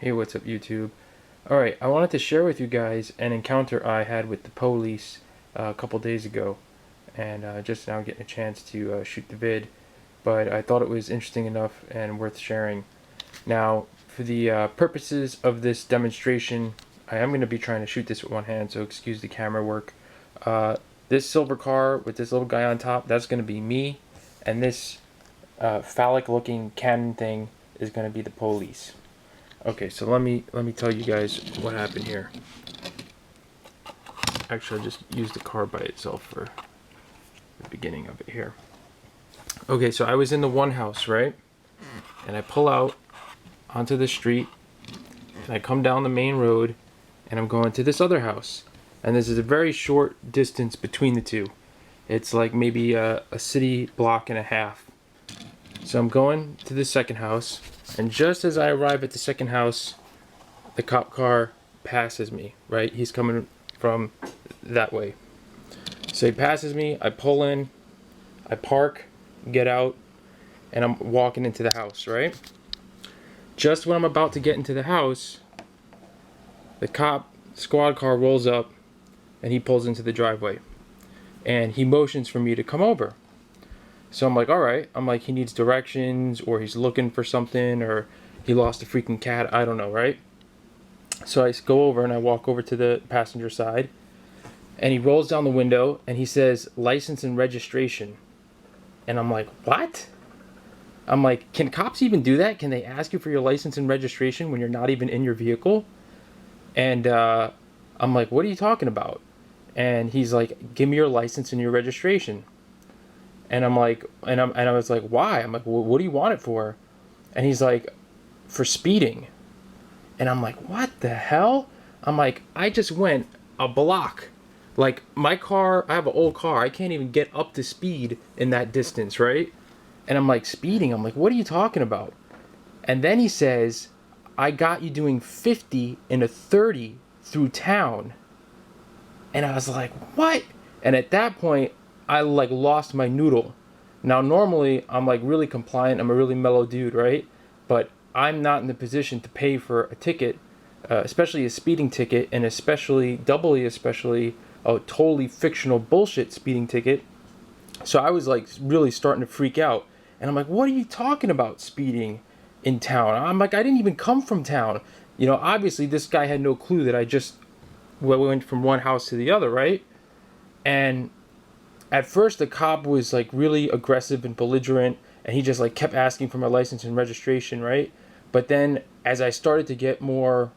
Hey, what's up, YouTube? Alright, I wanted to share with you guys an encounter I had with the police a couple days ago, and just now getting a chance to shoot the vid, but I thought it was interesting enough and worth sharing. Now, for the purposes of this demonstration, I am going to be trying to shoot this with one hand, so excuse the camera work. This silver car with this little guy on top, that's going to be me, and this phallic-looking cannon thing is going to be the police. Okay, so let me tell you guys what happened here. Actually, I'll just use the car by itself for the beginning of it here. Okay, so I was in the one house, right? And I pull out onto the street, and I come down the main road, and I'm going to this other house. And this is a very short distance between the two. It's like maybe a city block and a half. So I'm going to the second house, and just as I arrive at the second house, the cop car passes me, right? He's coming from that way. So he passes me, I pull in, I park, get out, and I'm walking into the house, right? Just when I'm about to get into the house, the cop squad car rolls up, and he pulls into the driveway. And he motions for me to come over. So I'm like, alright. I'm like, he needs directions, or he's looking for something, or he lost a freaking cat. I don't know, right? So I go over and I walk over to the passenger side, and he rolls down the window and he says, license and registration. And I'm like, what? I'm like, can cops even do that? Can they ask you for your license and registration when you're not even in your vehicle? And I'm like, what are you talking about? And he's like, give me your license and your registration. And I'm like, and I was like, why? I'm like, well, what do you want it for? And he's like, for speeding. And I'm like, what the hell? I'm like, I just went a block. Like, my car, I have an old car. I can't even get up to speed in that distance, right? And I'm like, speeding? I'm like, what are you talking about? And then he says, I got you doing 50 in a 30 through town. And I was like, what? And at that point, I like lost my noodle. Now normally I'm like really compliant, I'm a really mellow dude, right? But I'm not in the position to pay for a ticket, especially a speeding ticket, and especially, doubly especially, a totally fictional bullshit speeding ticket. So I was like really starting to freak out. And I'm like, what are you talking about, speeding in town? I'm like, I didn't even come from town. You know, obviously this guy had no clue that I just went from one house to the other, right? And at first the cop was like really aggressive and belligerent, and he just like kept asking for my license and registration, right? But then as I started to get more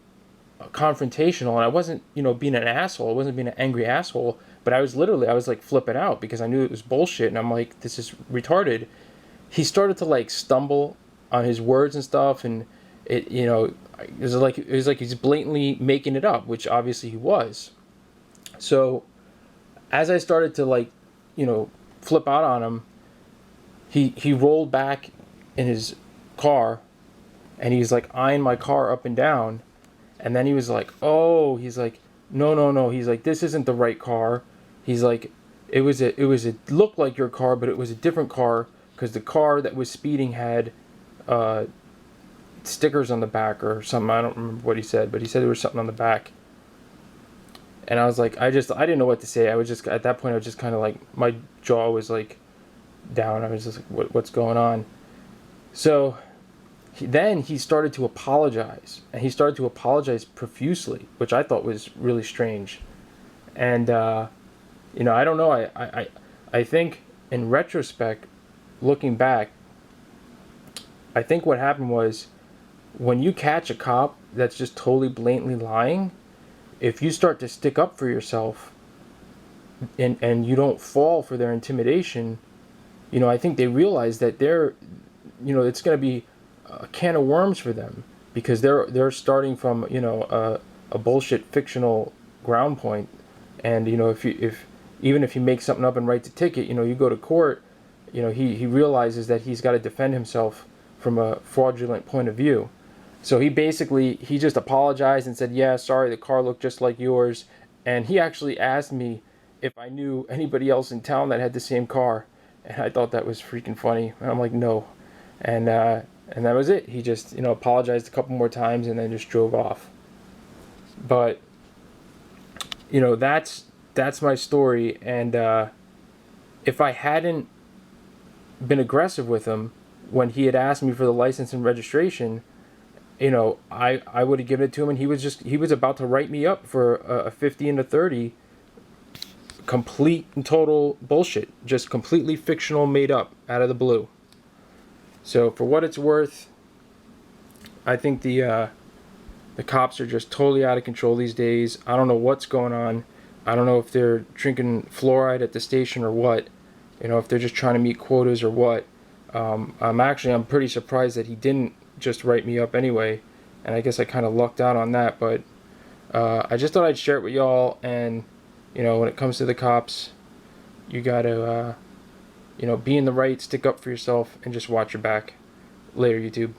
confrontational, and I wasn't, you know, being an asshole, I wasn't being an angry asshole, but I was like flipping out because I knew it was bullshit, and I'm like, this is retarded. He started to like stumble on his words and stuff, and it, you know, it was like he's blatantly making it up, which obviously he was. So as I started to like, you know, flip out on him, he rolled back in his car, and he's like eyeing my car up and down, and then he was like, oh, he's like, no, he's like, this isn't the right car. He's like, it looked like your car, but it was a different car, because the car that was speeding had stickers on the back or something. I don't remember what he said, but he said there was something on the back. And I was like, I didn't know what to say. I was just, at that point, I was just kind of like, my jaw was like down. I was just like, what's going on? So then he started to apologize, and he started to apologize profusely, which I thought was really strange. And, you know, I don't know. I think in retrospect, looking back, I think what happened was when you catch a cop that's just totally blatantly lying, if you start to stick up for yourself and you don't fall for their intimidation, you know, I think they realize that they're, you know, it's going to be a can of worms for them, because they're starting from, you know, a bullshit fictional ground point. And, you know, even if you make something up and write the ticket, you know, you go to court, you know, he realizes that he's got to defend himself from a fraudulent point of view. So he just apologized and said, yeah, sorry, the car looked just like yours. And he actually asked me if I knew anybody else in town that had the same car. And I thought that was freaking funny. And I'm like, no. And And that was it. He just, apologized a couple more times and then just drove off. But, that's my story. And if I hadn't been aggressive with him when he had asked me for the license and registration, I would have given it to him, and he was about to write me up for a 50 and a 30. Complete and total bullshit. Just completely fictional, made up out of the blue. So for what it's worth, I think the cops are just totally out of control these days. I don't know what's going on. I don't know if they're drinking fluoride at the station or what. If they're just trying to meet quotas or what. I'm pretty surprised that he didn't just write me up anyway. And I guess I kind of lucked out on that. But I just thought I'd share it with y'all. And, when it comes to the cops, you got to, be in the right, stick up for yourself, and just watch your back. Later, YouTube.